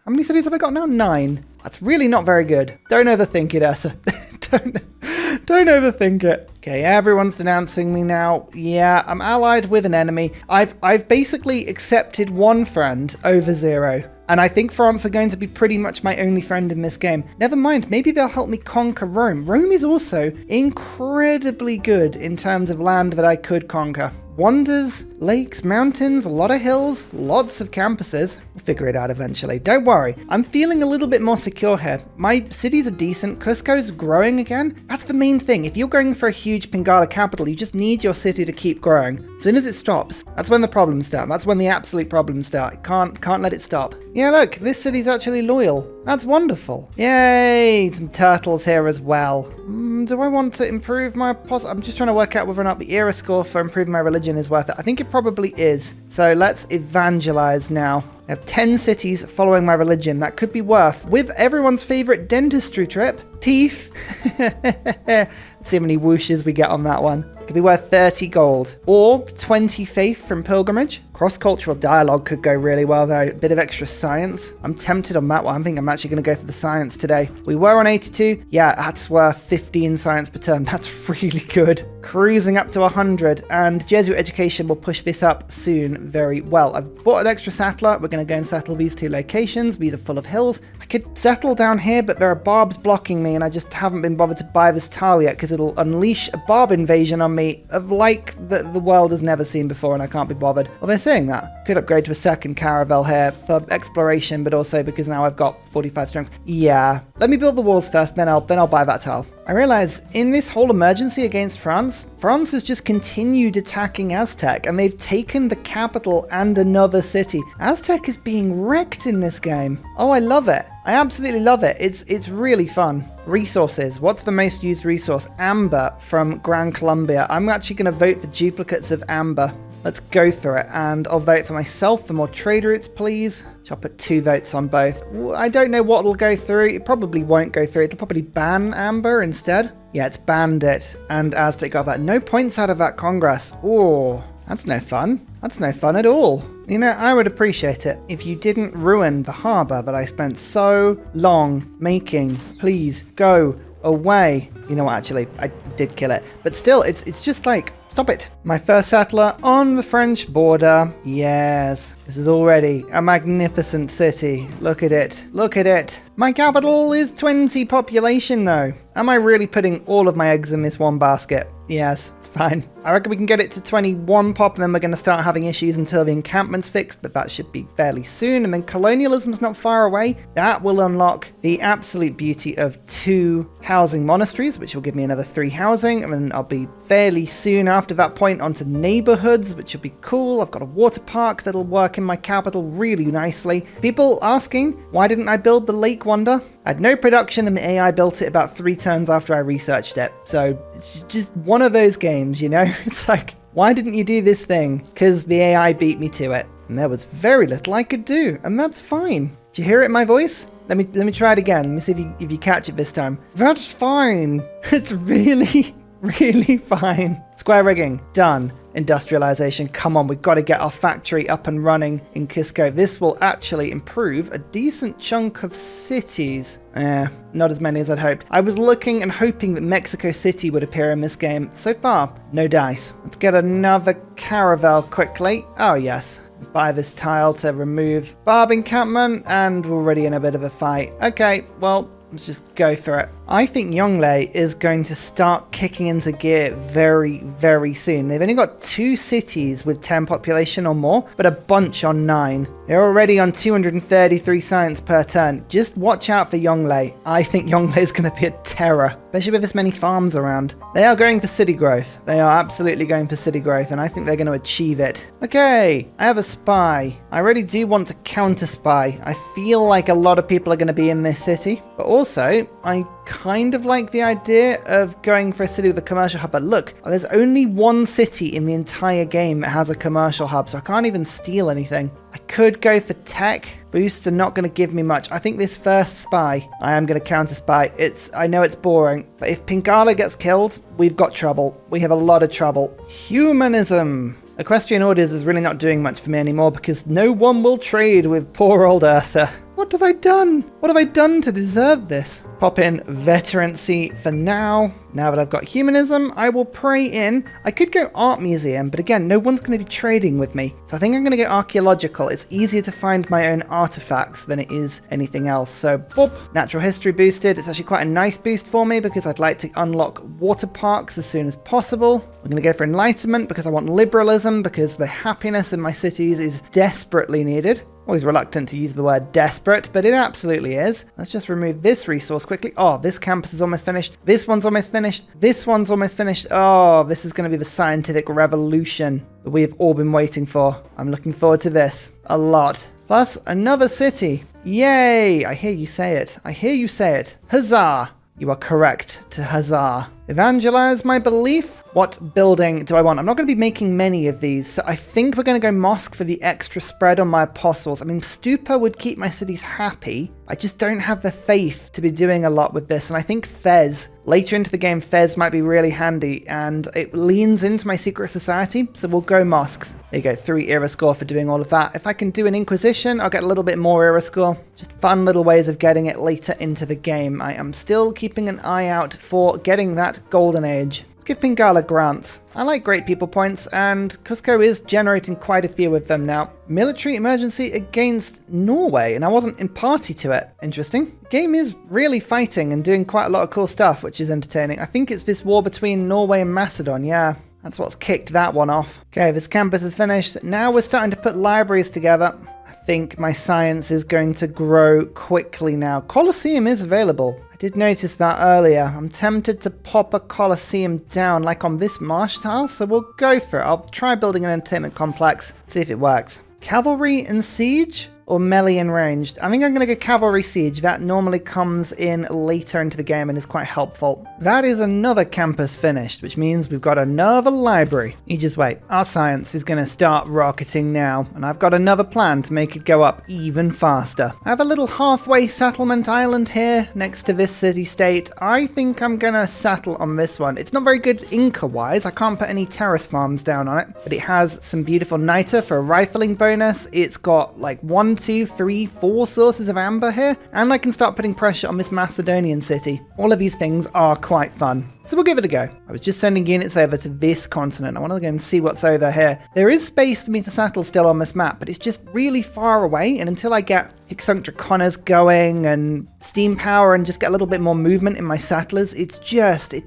How many cities have I got now? 9. That's really not very good. Don't overthink it, Ursa. Don't overthink it. Okay, everyone's denouncing me now. Yeah, I'm allied with an enemy. I've basically accepted one friend over 0. And I think France are going to be pretty much my only friend in this game. Never mind, maybe they'll help me conquer Rome. Rome is also incredibly good in terms of land that I could conquer. Wonders, lakes, mountains, a lot of hills, lots of campuses. We'll figure it out eventually. Don't worry. I'm feeling a little bit more secure here. My cities are decent. Qusquo's growing again. That's the main thing. If you're going for a huge Pingala capital, you just need your city to keep growing. As soon as it stops, that's when the problems start. That's when the absolute problems start. Can't let it stop. Yeah, look, this city's actually loyal. That's wonderful. Yay, some turtles here as well. Do I want to improve my I'm just trying to work out whether or not the era score for improving my religion is worth it. I think it probably is. So let's evangelize now. I have 10 cities following my religion. That could be worth, with everyone's favorite dentistry trip, teeth. Let's see how many whooshes we get on that one. Could be worth 30 gold or 20 faith from pilgrimage. Cross-cultural dialogue could go really well though. A bit of extra science. I'm tempted on that one. I think I'm actually going to go for the science today. We were on 82. Yeah, that's worth 15 science per turn. That's really good. Cruising up to 100, and Jesuit education will push this up soon very well. I've bought an extra settler. We're going to go and settle these 2 locations. These are full of hills. I could settle down here, but there are Barbs blocking me, and I just haven't been bothered to buy this tile yet because it'll unleash a Barb invasion on me of like the world has never seen before, and I can't be bothered. Well, they're saying that. Could upgrade to a second caravel here for exploration, but also because now I've got 45 strength. Yeah, let me build the walls first, then I'll buy that tile. I realize in this whole emergency against France has just continued attacking Aztec, and they've taken the capital and another city. Aztec is being wrecked in this game. Oh, I love it. I absolutely love it. It's really fun. Resources. What's the most used resource? Amber from Gran Colombia. I'm actually going to vote for duplicates of amber. Let's go through it, and I'll vote for myself for more trade routes, please. I'll put 2 votes on both. I don't know what will go through. It probably won't go through. It'll probably ban amber instead. Yeah, it's banned it, and Aztec got that. No points out of that Congress. Oh, that's no fun. That's no fun at all. You know, I would appreciate it if you didn't ruin the harbour that I spent so long making. Please go away. You know what, actually, I did kill it. But still, it's just like, stop it. My first settler on the French border. Yes, this is already a magnificent city. Look at it. Look at it. My capital is 20 population though. Am I really putting all of my eggs in this one basket? Yes, it's fine. I reckon we can get it to 21 pop, and then we're going to start having issues until the encampment's fixed, but that should be fairly soon. And then colonialism's not far away. That will unlock the absolute beauty of 2 housing monasteries, which will give me another 3 housing. And then I'll be fairly soon after that point onto neighborhoods, which will be cool. I've got a water park that'll work in my capital really nicely. People asking, why didn't I build the Lake Wonder? I had no production and the AI built it about 3 turns after I researched it. So it's just one of those games, you know? It's like, why didn't you do this thing? Because the AI beat me to it. And there was very little I could do, and that's fine. Do you hear it in my voice? Let me try it again. Let me see if you catch it this time. That's fine. It's really, really fine. Square rigging, done. Industrialization, come on, we've got to get our factory up and running in Qusqu. This will actually improve a decent chunk of cities. Not as many as I'd hoped. I was looking and hoping that Mexico City would appear in this game. So far, no dice. Let's get another caravel quickly. Oh yes. Buy this tile to remove Barb encampment, and we're already in a bit of a fight. Okay, well, let's just go for it. I think Yongle is going to start kicking into gear very, very soon. They've only got 2 cities with 10 population or more, but a bunch on 9. They're already on 233 science per turn. Just watch out for Yongle. I think Yongle is going to be a terror, especially with this many farms around. They are going for city growth. They are absolutely going for city growth, and I think they're going to achieve it. Okay, I have a spy. I really do want to counter spy. I feel like a lot of people are going to be in this city, but also I kind of like the idea of going for a city with a commercial hub. But look, there's only 1 city in the entire game that has a commercial hub, so I can't even steal anything. I could go for tech. Boosts are not going to give me much. I think this first spy, I am going to counter spy. I know it's boring, but if Pingala gets killed, we've got trouble. We have a lot of trouble. Humanism. Equestrian Orders is really not doing much for me anymore because no one will trade with poor old Ursa. What have I done? What have I done to deserve this? Pop in veterancy for now. Now that I've got humanism, I will pray in. I could go art museum, but again, no one's going to be trading with me. So I think I'm going to go archaeological. It's easier to find my own artifacts than it is anything else. So, boop, natural history boosted. It's actually quite a nice boost for me because I'd like to unlock water parks as soon as possible. I'm going to go for enlightenment because I want liberalism, because the happiness in my cities is desperately needed. Always reluctant to use the word desperate, but it absolutely is. Let's just remove this resource quickly. Oh, this campus is almost finished. This one's almost finished. This one's almost finished. Oh, this is going to be the scientific revolution that we have all been waiting for. I'm looking forward to this a lot. Plus, another city. Yay! I hear you say it. I hear you say it. Huzzah! You are correct to huzzah. Evangelize my belief. What building do I want? I'm not going to be making many of these, so I think we're going to go mosque for the extra spread on my apostles. I mean, stupa would keep my cities happy. I just don't have the faith to be doing a lot with this, and I think Fez, later into the game, Fez might be really handy, and it leans into my secret society, so we'll go mosques. There you go, 3 era score for doing all of that. If I can do an Inquisition, I'll get a little bit more era score. Just fun little ways of getting it later into the game. I am still keeping an eye out for getting that golden age. Let's give Pingala grants. I like great people points, and Qusqu is generating quite a few of them now. Military emergency against Norway, and I wasn't in party to it. Interesting. The game is really fighting and doing quite a lot of cool stuff, which is entertaining. I think it's this war between Norway and Macedon, yeah. That's what's kicked that one off. Okay, this campus is finished. Now we're starting to put libraries together. I think my science is going to grow quickly now. Colosseum is available. I did notice that earlier. I'm tempted to pop a Colosseum down like on this marsh tile, so we'll go for it. I'll try building an entertainment complex, see if it works. Cavalry and siege? Or melee and ranged? I think I'm going to go cavalry siege. That normally comes in later into the game and is quite helpful. That is another campus finished, which means we've got another library. You just wait. Our science is going to start rocketing now, and I've got another plan to make it go up even faster. I have a little halfway settlement island here next to this city-state. I think I'm going to settle on this one. It's not very good Inca-wise. I can't put any terrace farms down on it, but it has some beautiful niter for a rifling bonus. It's got like 1, 2, 3, 4 sources of amber here, and I can start putting pressure on this Macedonian city. All of these things are quite fun. So we'll give it a go. I was just sending units over to this continent. I want to go and see what's over here. There is space for me to settle still on this map, but it's just really far away, and until I get Hicksunk Draconas going and steam power and just get a little bit more movement in my settlers, it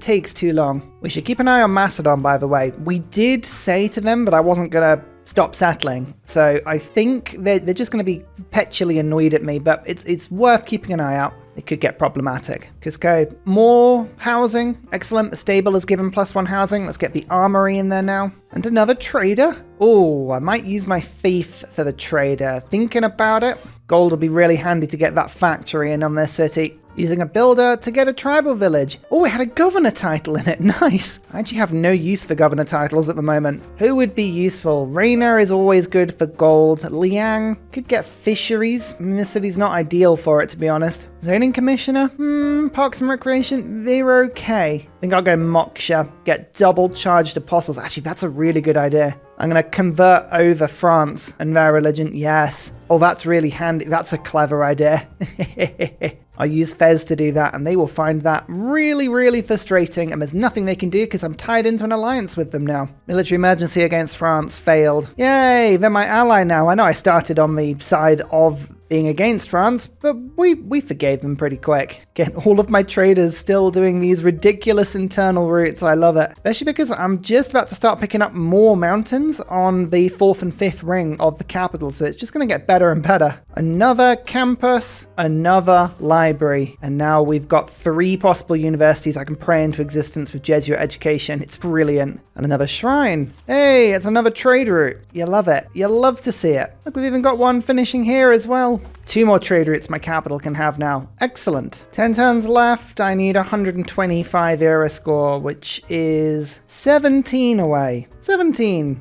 takes too long. We should keep an eye on Macedon, by the way. We did say to them, but I wasn't going to stop settling. So I think they're just going to be perpetually annoyed at me, but it's worth keeping an eye out. It could get problematic. Qusqu, more housing. Excellent. The stable is given +1 housing. Let's get the armory in there now. And another trader. Oh, I might use my faith for the trader. Thinking about it. Gold will be really handy to get that factory in on their city. Using a builder to get a tribal village. Oh, it had a governor title in it. Nice. I actually have no use for governor titles at the moment. Who would be useful? Rainer is always good for gold. Liang could get fisheries. This city's not ideal for it, to be honest. Zoning commissioner? Parks and recreation? They're okay. I think I'll go Moksha. Get double charged apostles. Actually, that's a really good idea. I'm going to convert over France and their religion. Yes. Oh, that's really handy. That's a clever idea. I'll use Fez to do that, and they will find that really, really frustrating, and there's nothing they can do because I'm tied into an alliance with them now. Military emergency against France failed. Yay, they're my ally now. I know I started on the side of being against France, but we forgave them pretty quick. Again, all of my traders still doing these ridiculous internal routes. I love it. Especially because I'm just about to start picking up more mountains on the 4th and 5th ring of the capital, so it's just going to get better and better. Another campus, another library, and now we've got 3 possible universities I can pray into existence with Jesuit education. It's brilliant. And another shrine. Hey, it's another trade route. You love it. You love to see it. Look, we've even got one finishing here as well. 2 more trade routes my capital can have now. Excellent. 10 turns left. I need 125 era score, which is 17 away. 17.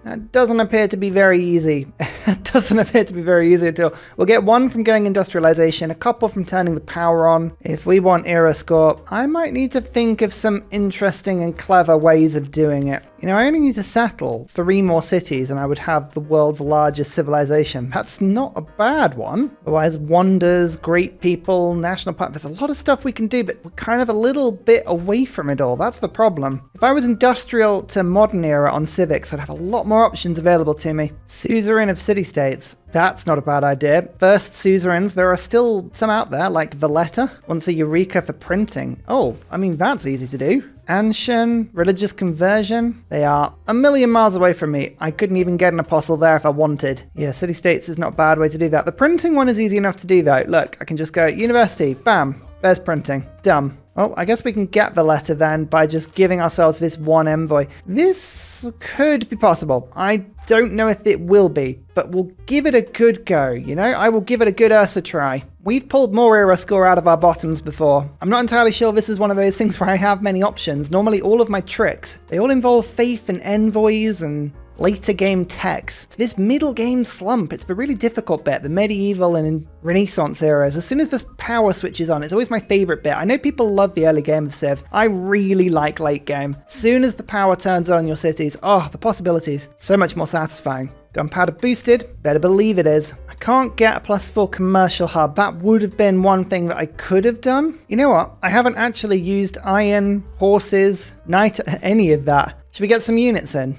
That doesn't appear to be very easy. It doesn't appear to be very easy at all. We'll get 1 from getting industrialization, a couple from turning the power on. If we want era score, I might need to think of some interesting and clever ways of doing it. You know, I only need to settle 3 more cities and I would have the world's largest civilization. That's not a bad one. Otherwise, wonders, great people, national park. There's a lot of stuff we can do, but we're kind of a little bit away from it all. That's the problem. If I was industrial to modern era on civics, I'd have a lot more options available to me. Suzerain of city-states. That's not a bad idea. First suzerains, there are still some out there, like Valletta. Wants a Eureka for printing. Oh, I mean, that's easy to do. Anshan, religious conversion. They are a million miles away from me. I couldn't even get an apostle there if I wanted. Yeah, city-states is not a bad way to do that. The printing one is easy enough to do, though. Look, I can just go university. Bam. There's printing. Done. Oh, I guess we can get the letter then by just giving ourselves this 1 envoy. This could be possible. I don't know if it will be, but we'll give it a good go, you know? I will give it a good Ursa try. We've pulled more era score out of our bottoms before. I'm not entirely sure this is one of those things where I have many options. Normally all of my tricks, they all involve faith and envoys and later game techs. So this middle game slump, it's the really difficult bit, the medieval and Renaissance eras. As soon as this power switches on, it's always my favorite bit. I know people love the early game of Civ. I really like late game. As soon as the power turns on in your cities, oh, the possibilities, so much more satisfying. Gunpowder boosted, better believe it is. I can't get a +4 commercial hub. That would have been one thing that I could have done. You know what? I haven't actually used iron, horses, knight, any of that. Should we get some units in?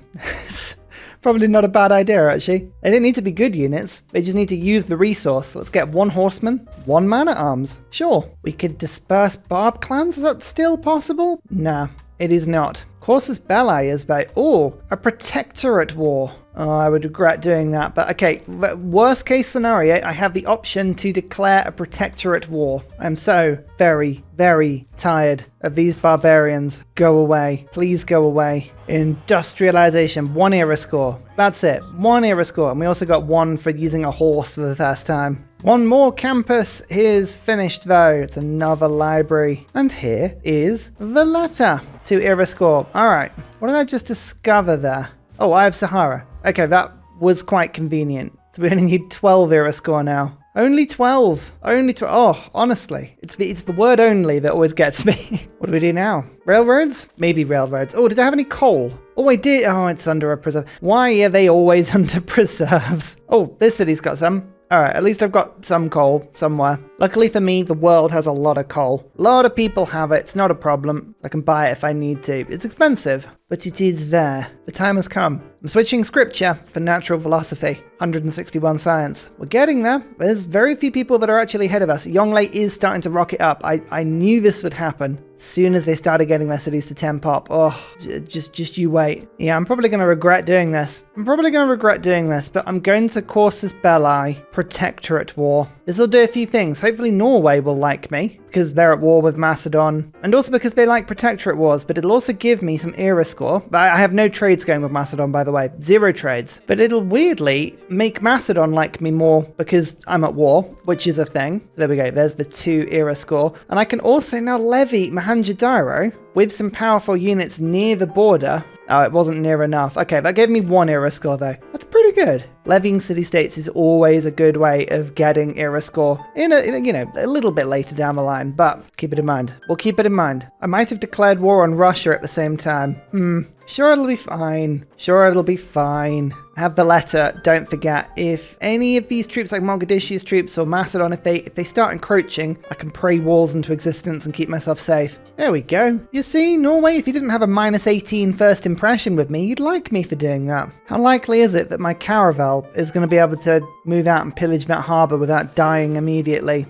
Probably not a bad idea, actually. They don't need to be good units. They just need to use the resource. Let's get 1 horseman, 1 man-at-arms. Sure. We could disperse Barb clans. Is that still possible? Nah, it is not. Casus Belli is by, a protectorate war. Oh, I would regret doing that. But okay, worst case scenario, I have the option to declare a protectorate war. I'm so very, very tired of these barbarians. Go away. Please go away. Industrialization, 1 era score. That's it, 1 era score. And we also got 1 for using a horse for the first time. 1 more campus is finished though. It's another library. And here is the letter to era score. All right, what did I just discover there? Oh, I have Sahara. Okay, that was quite convenient. So we only need 12 era score now. Only 12. Only 12. Oh, honestly, it's the word only that always gets me. What do we do now? Railroads? Maybe railroads. Oh, did I have any coal? Oh, I did. Oh, it's under a preserve. Why are they always under preserves? Oh, this city's got some. All right, at least I've got some coal somewhere. Luckily for me, the world has a lot of coal. A lot of people have it. It's not a problem. I can buy it if I need to. It's expensive, but it is there. The time has come. I'm switching scripture for natural philosophy. 161 science. We're getting there. There's very few people that are actually ahead of us. Yongle is starting to rocket up. I knew this would happen. As soon as they started getting their cities to 10 pop. Oh, just you wait. Yeah, I'm probably going to regret doing this. But I'm going to Casus Belli, Protectorate War. This will do a few things. Hopefully Norway will like me, because they're at war with Macedon, and also because they like Protectorate Wars, but it'll also give me some era score. I have no trades going with Macedon, by the way. 0 trades. But it'll weirdly make Macedon like me more because I'm at war, which is a thing. There we go. There's the 2 era score. And I can also now levy Mohenjo-Daro with some powerful units near the border. Oh, it wasn't near enough. Okay, that gave me 1 era score though. That's pretty good. Levying city-states is always a good way of getting era score in a little bit later down the line, but keep it in mind. We'll keep it in mind. I might have declared war on Russia at the same time. Sure, it'll be fine. Have the letter. Don't forget, if any of these troops, like Mogadishu's troops or Macedon, if they start encroaching, I can pray walls into existence and keep myself safe. There we go. You see, Norway, if you didn't have a -18 first impression with me, you'd like me for doing that. How likely is it that my caravel is going to be able to move out and pillage that harbour without dying immediately?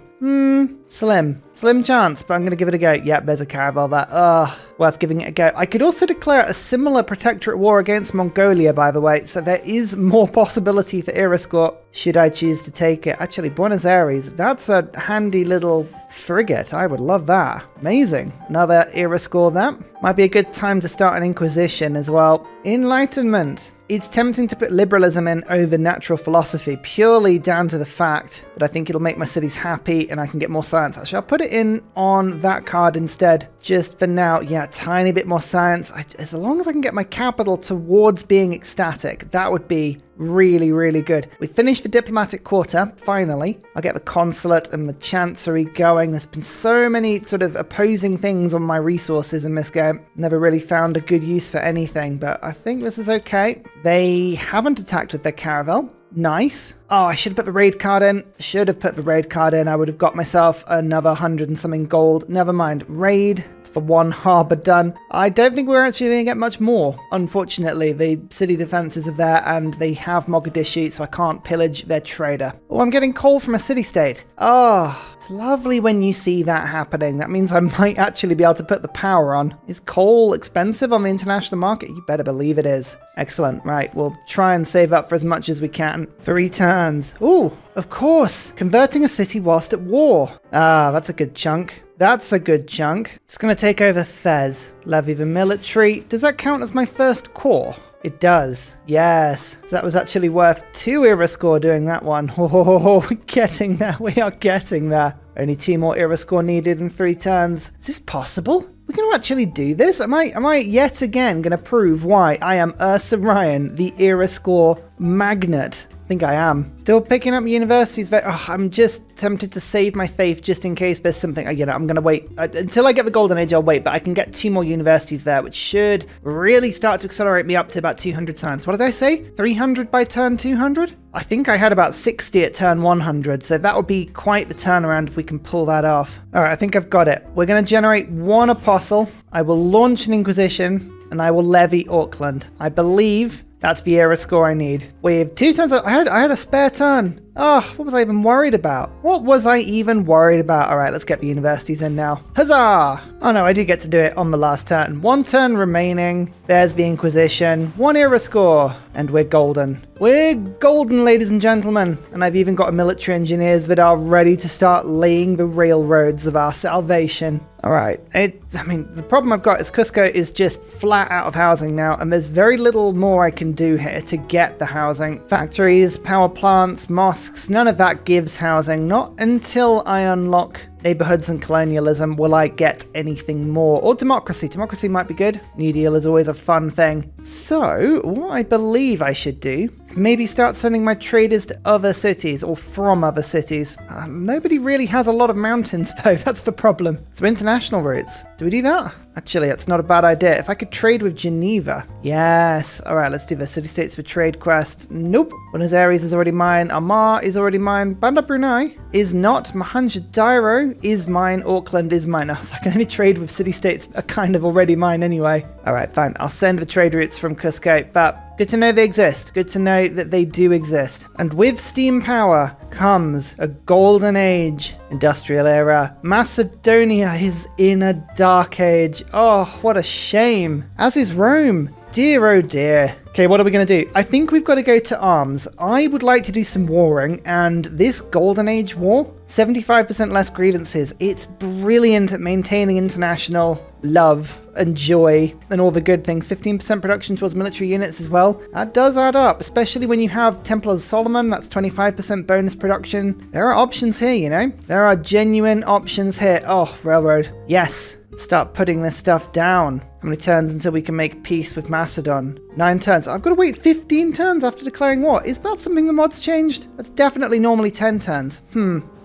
Slim chance, but I'm going to give it a go. Yep, there's a caravel there. Worth giving it a go. I could also declare a similar protectorate war against Mongolia, by the way, so there is more possibility for era score should I choose to take it. Actually, Buenos Aires, that's a handy little frigate. I would love that. Amazing. Another era score there. Might be a good time to start an Inquisition as well. Enlightenment. it's tempting to put liberalism in over natural philosophy, purely down to the fact that I think it'll make my cities happy and I can get more science. Actually, I'll put it in on that card instead, just for now. Yeah, a tiny bit more science. As long as I can get my capital towards being ecstatic, that would be really, really good. We finished the diplomatic quarter, finally. I'll get the consulate and the chancery going. There's been so many sort of opposing things on my resources in this game. Never really found a good use for anything, but I think this is okay. They haven't attacked with their caravel. Nice. Oh, I should have put the raid card in. Should have put the raid card in. I would have got myself another 100 and something gold. Never mind. Raid for one harbour done. I don't think we're actually going to get much more. Unfortunately, the city defences are there and they have Mogadishu, so I can't pillage their trader. Oh, I'm getting coal from a city-state. Oh, it's lovely when you see that happening. That means I might actually be able to put the power on. Is coal expensive on the international market? You better believe it is. Excellent. Right, we'll try and save up for as much as we can. 3 turns. Ooh, of course. Converting a city whilst at war. Ah, that's a good chunk. That's a good chunk. It's going to take over Fez. Levy the military. Does that count as my first core? It does. Yes. So that was actually worth 2 era score doing that one. Oh, getting there. We are getting there. Only 2 more era score needed in 3 turns. Is this possible? We're going to actually do this? Am I yet again going to prove why I am Ursa Ryan, the era score magnet? I think I am. Still picking up universities. Oh, I'm just tempted to save my faith just in case there's something. I'm going to wait. Until I get the Golden Age, I'll wait. But I can get 2 more universities there, which should really start to accelerate me up to about 200 turns. What did I say? 300 by turn 200? I think I had about 60 at turn 100. So that would be quite the turnaround if we can pull that off. All right, I think I've got it. We're going to generate 1 apostle. I will launch an inquisition and I will levy Auckland. I believe that's the era score I need. With 2 turns, I had a spare turn. Oh, what was I even worried about? What was I even worried about? All right, let's get the universities in now. Huzzah! Oh no, I do get to do it on the last turn. 1 turn remaining. There's the Inquisition. 1 era score. And we're golden. We're golden, ladies and gentlemen. And I've even got military engineers that are ready to start laying the railroads of our salvation. All right. The problem I've got is Qusqu is just flat out of housing now, and there's very little more I can do here to get the housing. Factories, power plants, mosques, none of that gives housing. Not until I unlock neighborhoods and colonialism will I get anything more. Or democracy. Democracy might be good. New Deal is always a fun thing. So, what I believe I should do is maybe start sending my traders to other cities or from other cities. Nobody really has a lot of mountains though, that's the problem. So international routes. Do we do that? Actually, that's not a bad idea. If I could trade with Geneva. Yes. All right, let's do the city-states for trade quest. Nope. Buenos Aires is already mine. Amar is already mine. Bandar Brunei is not. Mohenjo-Daro is mine. Auckland is mine. So I can only trade with city-states are kind of already mine anyway. All right, fine. I'll send the trade routes from Qusqu, but good to know they exist. Good to know that they do exist. And with steam power comes a golden age. Industrial era. Macedonia is in a dark age. Oh, what a shame. As is Rome. Dear, oh dear. Okay, what are we going to do? I think we've got to go to arms. I would like to do some warring, and this Golden Age war, 75% less grievances. It's brilliant at maintaining international love and joy and all the good things. 15% production towards military units as well. That does add up, especially when you have Templars of Solomon. That's 25% bonus production. There are options here, you know? There are genuine options here. Oh, railroad. Yes. Start putting this stuff down. How many turns until we can make peace with Macedon? 9 turns. I've got to wait 15 turns after declaring war. Is that something the mod's changed? That's definitely normally 10 turns.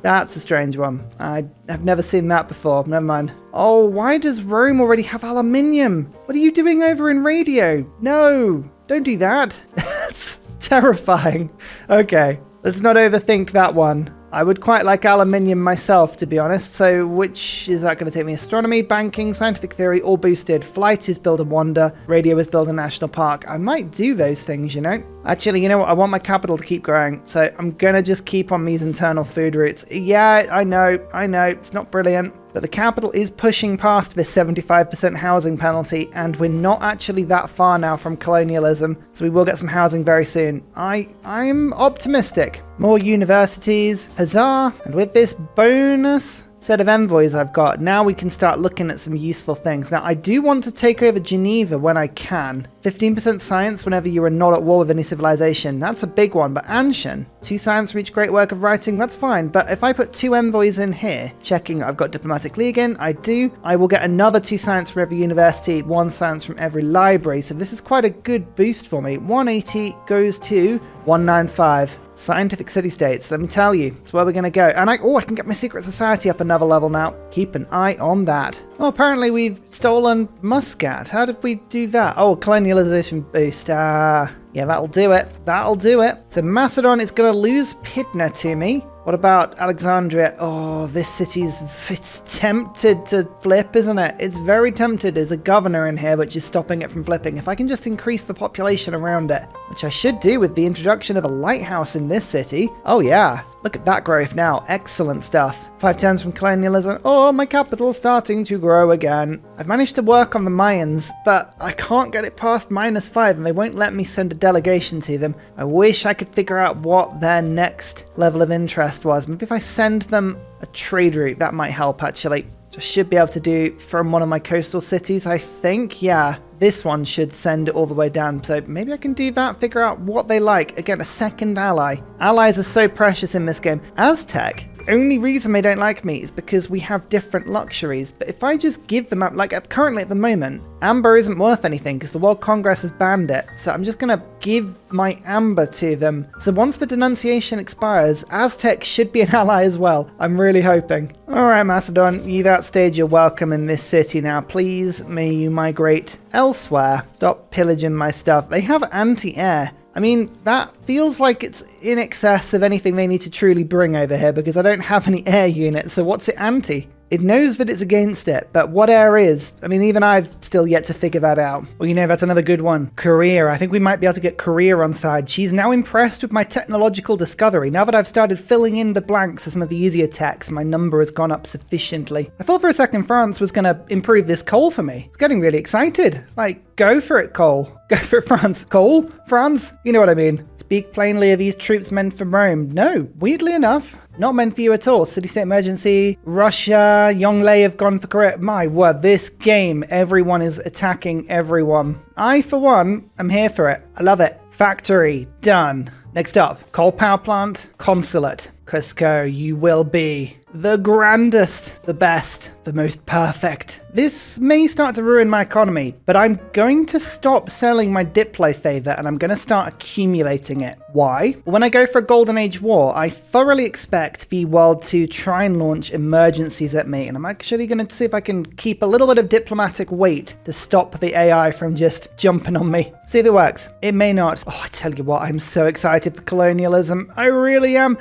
That's a strange one. I have never seen that before. Never mind. Oh, why does Rome already have aluminium? What are you doing over in radio? No, don't do that. That's terrifying. Okay, let's not overthink that one. I would quite like aluminium myself, to be honest. So which is that going to take me? Astronomy, banking, scientific theory, all boosted. Flight is build a wonder. Radio is build a national park. I might do those things, you know. Actually, you know what? I want my capital to keep growing. So I'm going to just keep on these internal food routes. Yeah, I know. It's not brilliant. But the capital is pushing past this 75% housing penalty, and we're not actually that far now from colonialism, so we will get some housing very soon. I'm optimistic. More universities, huzzah! And with this bonus set of envoys I've got, now we can start looking at some useful things. Now, I do want to take over Geneva when I can. 15% science whenever you are not at war with any civilization. That's a big one, but Anshan, 2 science for each great work of writing, that's fine. But if I put 2 envoys in here, checking I've got diplomatic league in, I do, I will get another 2 science from every university, 1 science from every library. So this is quite a good boost for me. 180 goes to 195. Scientific city-states, let me tell you, it's where we're going to go. And I can get my secret society up another level now. Keep an eye on that. Oh, apparently we've stolen Muscat. How did we do that? Oh, colonialization boost. Yeah, that'll do it. That'll do it. So Macedon is going to lose Pydna to me. What about Alexandria? Oh, this it's tempted to flip, isn't it? It's very tempted. There's a governor in here which is stopping it from flipping. If I can just increase the population around it, which I should do with the introduction of a lighthouse in this city. Oh yeah, look at that growth now. Excellent stuff. 5 turns from colonialism. Oh, my capital's starting to grow again. I've managed to work on the Mayans, but I can't get it past -5 and they won't let me send a delegation to them. I wish I could figure out what their next level of interest was. Maybe if I send them a trade route, that might help actually. I should be able to do from one of my coastal cities, I think. Yeah, this one should send it all the way down. So maybe I can do that, figure out what they like. Again, a second ally. Allies are so precious in this game. Aztec, the only reason they don't like me is because we have different luxuries. But if I just give them up, like currently at the moment, amber isn't worth anything because the World Congress has banned it. So I'm just going to give my amber to them. So once the denunciation expires, Aztec should be an ally as well. I'm really hoping. All right, Macedon, you've outstayed your welcome in this city now. Please, may you migrate elsewhere. Stop pillaging my stuff. They have anti-air. I mean, that feels like it's in excess of anything they need to truly bring over here because I don't have any air units. So what's it anti? It knows that it's against it, but what air is? I mean, even I've still yet to figure that out. Well, you know, that's another good one. Korea. I think we might be able to get Korea on side. She's now impressed with my technological discovery. Now that I've started filling in the blanks of some of the easier techs, my number has gone up sufficiently. I thought for a second France was going to improve this coal for me. It's getting really excited. Like, go for it, coal. Go for it, France. Coal? France? You know what I mean. Speak plainly, are these troops meant for Rome? No, weirdly enough. Not meant for you at all. City-state emergency. Russia, Yonglei have gone for Korea. My word, this game, everyone is attacking everyone. I, for one, am here for it. I love it. Factory, done. Next up, coal power plant, consulate. Qusqu, you will be the grandest, the best, the most perfect. This may start to ruin my economy, but I'm going to stop selling my Diplo favor and I'm going to start accumulating it. Why? When I go for a Golden Age war, I thoroughly expect the world to try and launch emergencies at me, and I'm actually going to see if I can keep a little bit of diplomatic weight to stop the AI from just jumping on me. See if it works. It may not. Oh, I tell you what, I'm so excited for colonialism. I really am.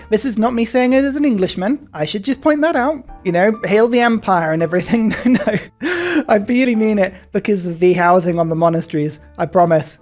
This is not me saying it as an Englishman. I should just point that out. You know, hail the empire and everything. No, I really mean it because of the housing on the monasteries. I promise.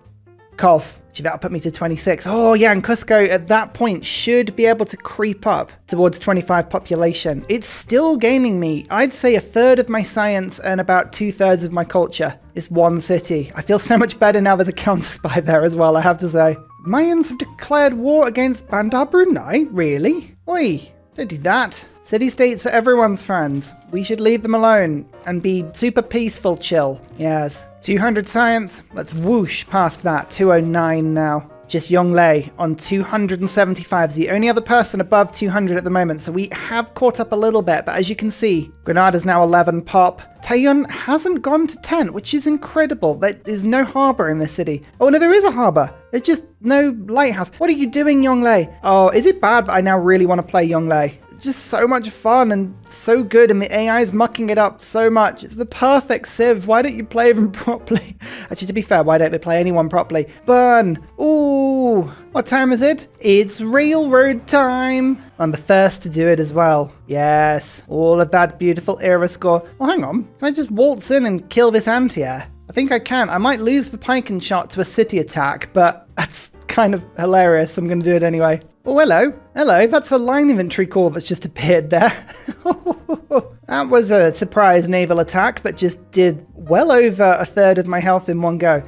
Cough. That'll put me to 26. Oh yeah, and Qusqu at that point should be able to creep up towards 25 population. It's still gaining me, I'd say, 1/3 of my science and about 2/3 of my culture. It's one city. I feel so much better now there's a counter spy there as well, I have to say. Mayans have declared war against Bandar Brunei? Really? Oi, don't do that. City-states are everyone's friends. We should leave them alone and be super peaceful, chill. Yes. 200 science. Let's whoosh past that. 209 now. Just Yonglei on 275. The only other person above 200 at the moment. So we have caught up a little bit. But as you can see, Granada's now 11 pop. Taeyun hasn't gone to 10, which is incredible. There is no harbour in this city. Oh, no, there is a harbour. There's just no lighthouse. What are you doing, Yonglei? Oh, is it bad that I now really want to play Yonglei? Just so much fun and so good, and the AI is mucking it up so much. It's the perfect civ. Why don't you play them properly? Actually, to be fair, why don't they play anyone properly? Burn. Ooh. What time is it? It's railroad time. I'm the first to do it as well. Yes. All of that beautiful era score. Well, hang on. Can I just waltz in and kill this anti-air? I think I can. I might lose the pike and shot to a city attack, but that's kind of hilarious. I'm going to do it anyway. Oh, hello. Hello. That's a line infantry corps that's just appeared there. That was a surprise naval attack that just did well over a third of my health in one go.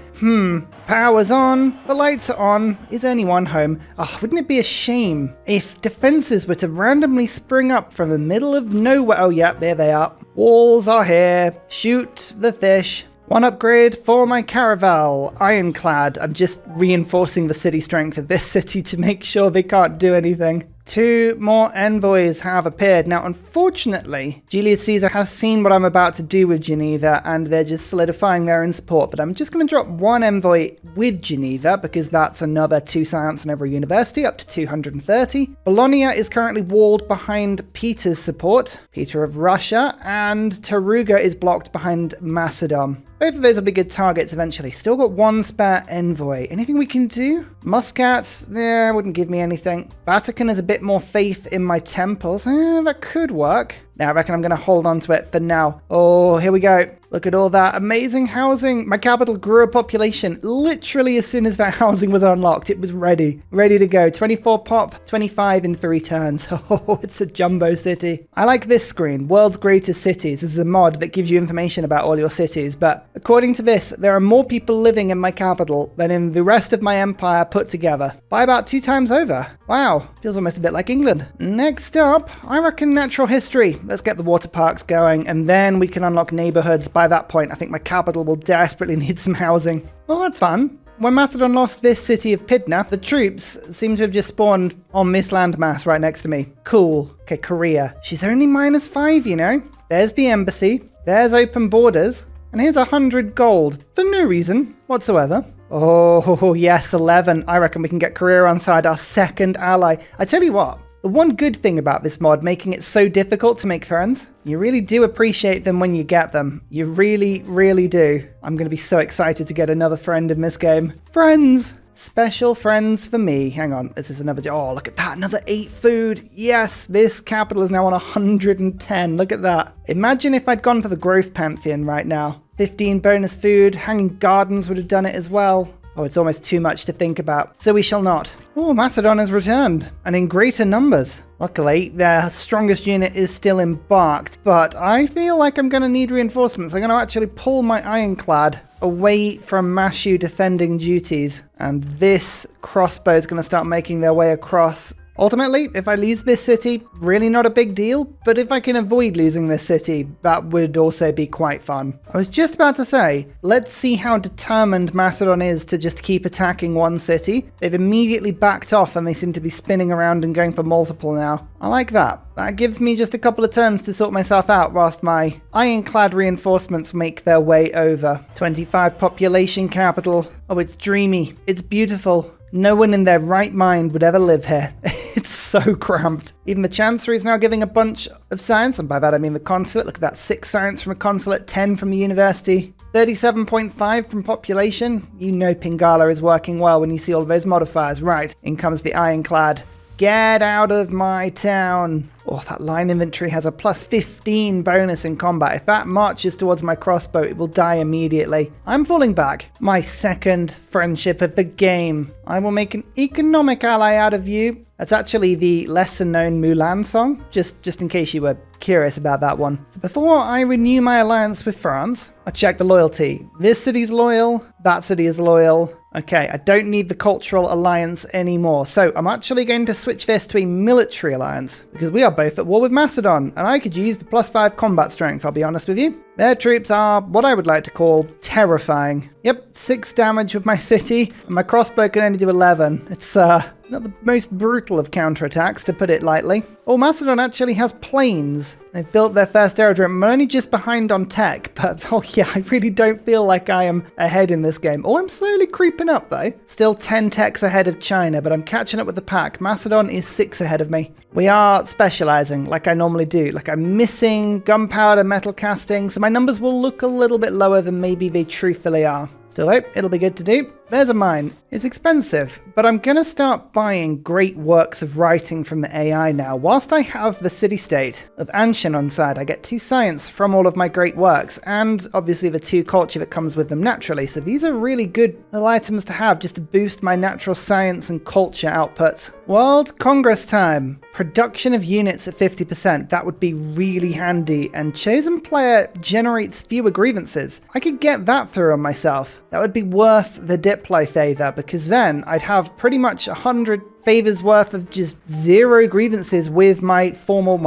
Power's on, the lights are on. Is anyone home? Oh, wouldn't it be a shame if defenses were to randomly spring up from the middle of nowhere? Oh, yeah, there they are. Walls are here. Shoot the fish. One upgrade for my caravel, ironclad. I'm just reinforcing the city strength of this city to make sure they can't do anything. 2 more envoys have appeared. Now, unfortunately, Julius Caesar has seen what I'm about to do with Geneva, and they're just solidifying their own support. But I'm just going to drop 1 envoy with Geneva, because that's another 2 science in every university, up to 230. Bologna is currently walled behind Peter's support, Peter of Russia, and Taruga is blocked behind Macedon. Both of those will be good targets eventually. Still got 1 spare envoy. Anything we can do? Muscat? Yeah, wouldn't give me anything. Vatican has a bit more faith in my temples. That could work. Now, I reckon I'm going to hold on to it for now. Oh, here we go. Look at all that amazing housing. My capital grew a population literally as soon as that housing was unlocked. It was ready to go. 24 pop, 25 in 3 turns. Oh, it's a jumbo city. I like this screen, World's Greatest Cities. This is a mod that gives you information about all your cities. But according to this, there are more people living in my capital than in the rest of my empire put together. By about 2 times over. Wow, feels almost a bit like England. Next up, I reckon natural history. Let's get the water parks going, and then we can unlock neighborhoods. By that point, I think my capital will desperately need some housing. Well, that's fun. When Macedon lost this city of Pydna, the troops seem to have just spawned on this landmass right next to me. Cool. Okay, Korea. She's only -5, you know. There's the embassy. There's open borders. And here's 100 gold for no reason whatsoever. Oh, yes, 11. I reckon we can get Korea on side, our second ally. I tell you what. The one good thing about this mod, making it so difficult to make friends, you really do appreciate them when you get them. You really, really do. I'm going to be so excited to get another friend in this game. Friends! Special friends for me. Hang on, is this another... Oh, look at that, another 8 food. Yes, this capital is now on 110. Look at that. Imagine if I'd gone for the growth pantheon right now. 15 bonus food, hanging gardens would have done it as well. Oh, it's almost too much to think about. So we shall not. Oh, Macedon has returned, and in greater numbers. Luckily, their strongest unit is still embarked, but I feel like I'm going to need reinforcements. I'm going to actually pull my ironclad away from Mashu defending duties, and this crossbow is going to start making their way across. Ultimately, if I lose this city, really not a big deal, but if I can avoid losing this city, that would also be quite fun. I was just about to say, let's see how determined Macedon is to just keep attacking one city. They've immediately backed off and they seem to be spinning around and going for multiple now. I like that. That gives me just a couple of turns to sort myself out whilst my ironclad reinforcements make their way over. 25 population capital. Oh, it's dreamy. It's beautiful. No one in their right mind would ever live here. It's so cramped. Even the Chancery is now giving a bunch of science, and by that I mean the consulate. Look at that, 6 science from a consulate, 10 from the university, 37.5 from population. You know Pingala is working well when you see all of those modifiers. Right, in comes the ironclad. Get out of my town. Oh, that line infantry has a plus 15 bonus in combat. If that marches towards my crossbow, it will die immediately. I'm falling back. My second friendship of the game. I will make an economic ally out of you. That's actually the lesser known Mulan song, just in case you were curious about that one. So before I renew my alliance with France, I check the loyalty. This city's loyal, that city is loyal. Okay, I don't need the cultural alliance anymore. So I'm actually going to switch this to a military alliance because we are both at war with Macedon and I could use the +5 combat strength, I'll be honest with you. Their troops are what I would like to call terrifying. Yep, 6 damage with my city and my crossbow can only do 11. It's not the most brutal of counterattacks, to put it lightly. Oh, Macedon actually has planes. They've built their first aerodrome. I'm only just behind on tech, but oh yeah, I really don't feel like I am ahead in this game. Oh, I'm slowly creeping up though. Still 10 techs ahead of China, but I'm catching up with the pack. Macedon is 6 ahead of me. We are specializing like I normally do. Like I'm missing gunpowder, metal casting, so my numbers will look a little bit lower than maybe they truthfully are. Still though, it'll be good to do. there's a mine. It's expensive, but I'm gonna start buying great works of writing from the AI now. Whilst I have the city-state of Anshan on side, I get 2 science from all of my great works, and obviously the 2 culture that comes with them naturally. So these are really good little items to have just to boost my natural science and culture outputs. World Congress time. Production of units at 50%. That would be really handy. And chosen player generates fewer grievances. I could get that through on myself. That would be worth the Diplo favor, because then I'd have pretty much 100 favors worth of just 0 grievances with my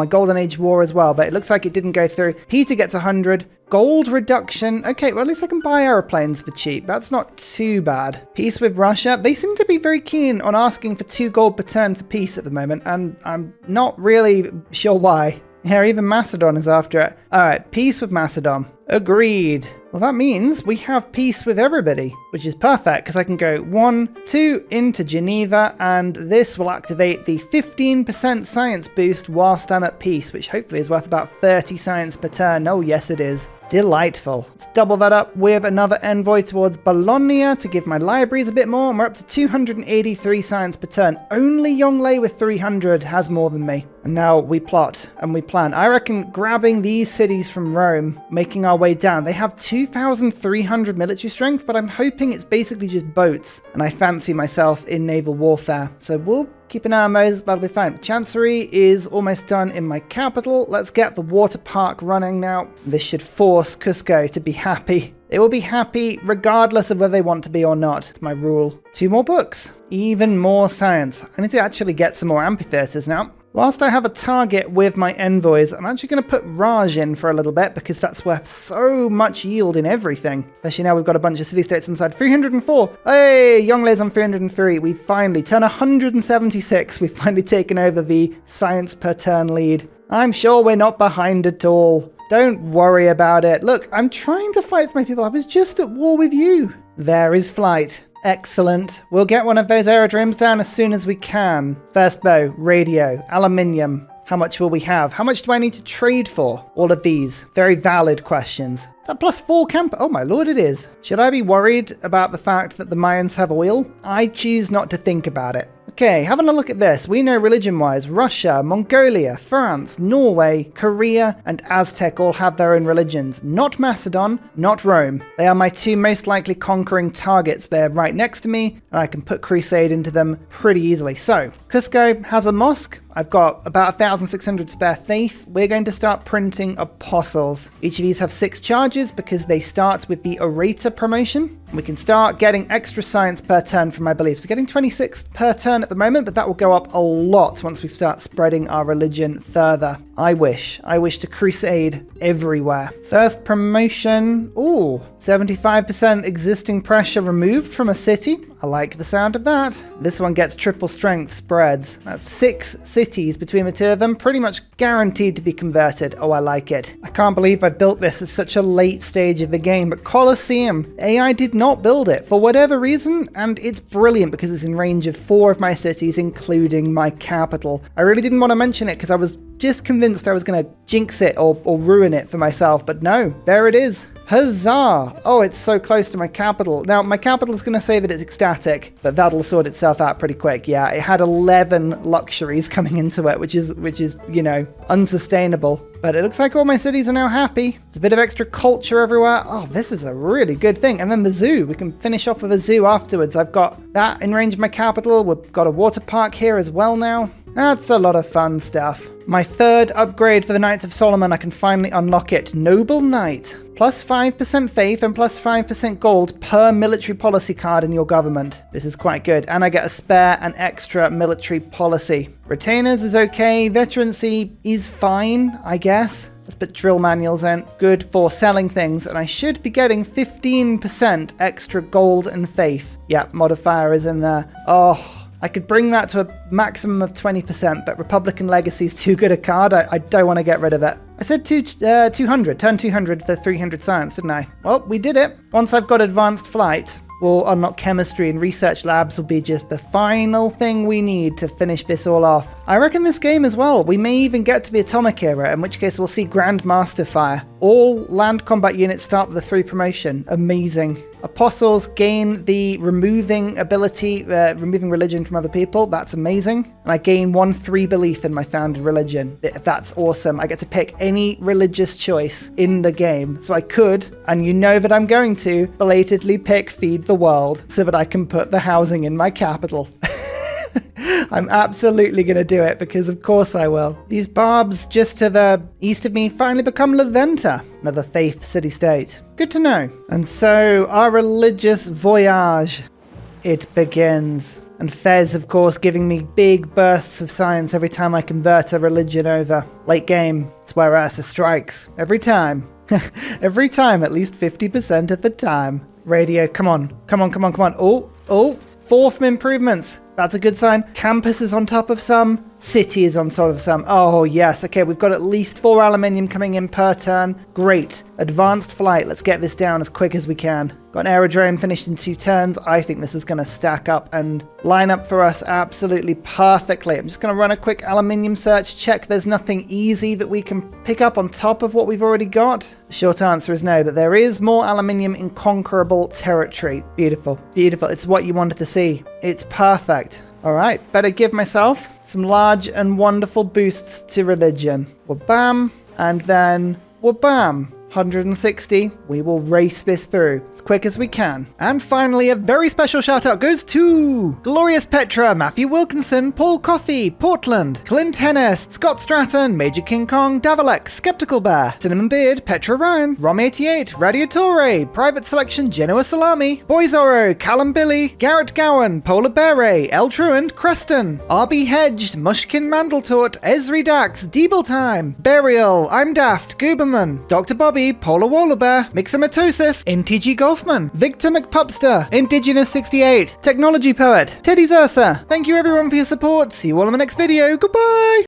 Golden Age War as well. But it looks like it didn't go through. Peter gets 100. Gold reduction. Okay, well, at least I can buy aeroplanes for cheap. That's not too bad. Peace with Russia. They seem to be very keen on asking for 2 gold per turn for peace at the moment, and I'm not really sure why. Yeah, even Macedon is after it. All right, peace with Macedon. Agreed. Well, that means we have peace with everybody, which is perfect because I can go 1, 2 into Geneva, and this will activate the 15% science boost whilst I'm at peace, which hopefully is worth about 30 science per turn. Oh, yes, it is. Delightful. Let's double that up with another envoy towards Bologna to give my libraries a bit more, and we're up to 283 science per turn. Only Yongle with 300 has more than me. And now we plot and we plan. I reckon grabbing these cities from Rome, making our way down. They have 2,300 military strength, but I'm hoping it's basically just boats. And I fancy myself in naval warfare. So we'll keep an eye on those, that'll be fine. Chancery is almost done in my capital. Let's get the water park running now. This should force Qusqu to be happy. They will be happy regardless of whether they want to be or not. It's my rule. 2 more books. Even more science. I need to actually get some more amphitheaters now. Whilst I have a target with my envoys, I'm actually going to put Raj in for a little bit because that's worth so much yield in everything. Especially now we've got a bunch of city-states inside. 304! Hey! Yongle's on 303. We've finally, turn 176, we've finally taken over the science per turn lead. I'm sure we're not behind at all. Don't worry about it. Look, I'm trying to fight for my people. I was just at war with you. There is flight. Excellent. We'll get one of those aerodromes down as soon as we can. First bow, radio, aluminium. How much will we have? How much do I need to trade for? All of these. Very valid questions. Is that +4 camp? Oh my lord, it is. Should I be worried about the fact that the Mayans have oil? I choose not to think about it. Okay, having a look at this, we know religion-wise, Russia, Mongolia, France, Norway, Korea, and Aztec all have their own religions. Not Macedon, not Rome. They are my 2 most likely conquering targets. They're right next to me, and I can put Crusade into them pretty easily. So, Qusqu has a mosque. I've got about 1,600 spare faith. We're going to start printing apostles. Each of these have 6 charges because they start with the orator promotion. We can start getting extra science per turn from my beliefs. We're getting 26 per turn at the moment, but that will go up a lot once we start spreading our religion further. I wish to crusade everywhere. First promotion. Ooh, 75% existing pressure removed from a city. I like the sound of that. This one gets triple strength spreads. That's 6 cities between the 2 of them, pretty much guaranteed to be converted. Oh, I like it. I can't believe I built this at such a late stage of the game, but Colosseum, AI did not build it for whatever reason, and it's brilliant because it's in range of 4 of my cities, including my capital. I really didn't want to mention it because I was just convinced I was going to jinx it or ruin it for myself, but no, there it is. Huzzah! Oh, it's so close to my capital. Now, my capital is going to say that it's ecstatic, but that'll sort itself out pretty quick. Yeah, it had 11 luxuries coming into it, which is, you know, unsustainable. But it looks like all my cities are now happy. There's a bit of extra culture everywhere. Oh, this is a really good thing. And then the zoo. We can finish off with a zoo afterwards. I've got that in range of my capital. We've got a water park here as well now. That's a lot of fun stuff. My 3rd upgrade for the Knights of Solomon, I can finally unlock it. Noble Knight. Plus 5% faith and plus 5% gold per military policy card in your government. This is quite good. And I get a spare and extra military policy. Retainers is okay. Veterancy is fine, I guess. Let's put drill manuals in. Good for selling things. And I should be getting 15% extra gold and faith. Yeah, modifier is in there. Oh, I could bring that to a maximum of 20%, but Republican Legacy is too good a card. I don't want to get rid of it. I said 200, turn 200 for 300 science, didn't I? Well, we did it. Once I've got advanced flight, we'll unlock chemistry, and research labs will be just the final thing we need to finish this all off. I reckon this game as well, we may even get to the Atomic Era, in which case we'll see Grandmaster Fire. All land combat units start with a 3 promotion. Amazing. Apostles gain the removing ability, removing religion from other people. That's amazing. And I gain 1 belief in my founded religion. That's awesome. I get to pick any religious choice in the game. So I could, and you know that I'm going to, belatedly pick Feed the World so that I can put the housing in my capital. I'm absolutely going to do it because of course I will. These Barbs just to the east of me finally become Leventa, another faith city-state. Good to know. And so our religious voyage, it begins. And Fez, of course, giving me big bursts of science every time I convert a religion over. Late game, it's where Ursa strikes. Every time. Every time, at least 50% of the time. Radio, come on. Come on, come on, come on. Oh. 4 from improvements. That's a good sign. Campus is on top of some. City is on top of some. Oh, yes. Okay, we've got at least 4 aluminium coming in per turn. Great. Advanced flight. Let's get this down as quick as we can. Got an aerodrome finished in 2 turns. I think this is going to stack up and line up for us absolutely perfectly. I'm just going to run a quick aluminium search. Check there's nothing easy that we can pick up on top of what we've already got. The short answer is no, but there is more aluminium in conquerable territory. Beautiful. Beautiful. It's what you wanted to see. It's perfect. All right, better give myself some large and wonderful boosts to religion. Wabam, and then wabam. 160, we will race this through as quick as we can. And finally, a very special shout out goes to Glorious Petra, Matthew Wilkinson, Paul Coffey, Portland, Clint Hennis, Scott Stratton, Major King Kong, Davalex, Skeptical Bear, Cinnamon Beard, Petra Ryan, Rom88, Radiatore, Private Selection, Genoa Salami, Boyzoro, Callum Billy, Garrett Gowan, Polar Beret, El Truant, Creston, RB Hedged, Mushkin Mandletort, Esri Dax, Deeble Time, Burial, I'm Daft, Gooberman, Dr. Bobby, Polar Wallabear, Mixomatosis, NTG Golfman, Victor McPupster, Indigenous 68, Technology Poet, Teddy Zersa. Thank you everyone for your support. See you all in the next video. Goodbye!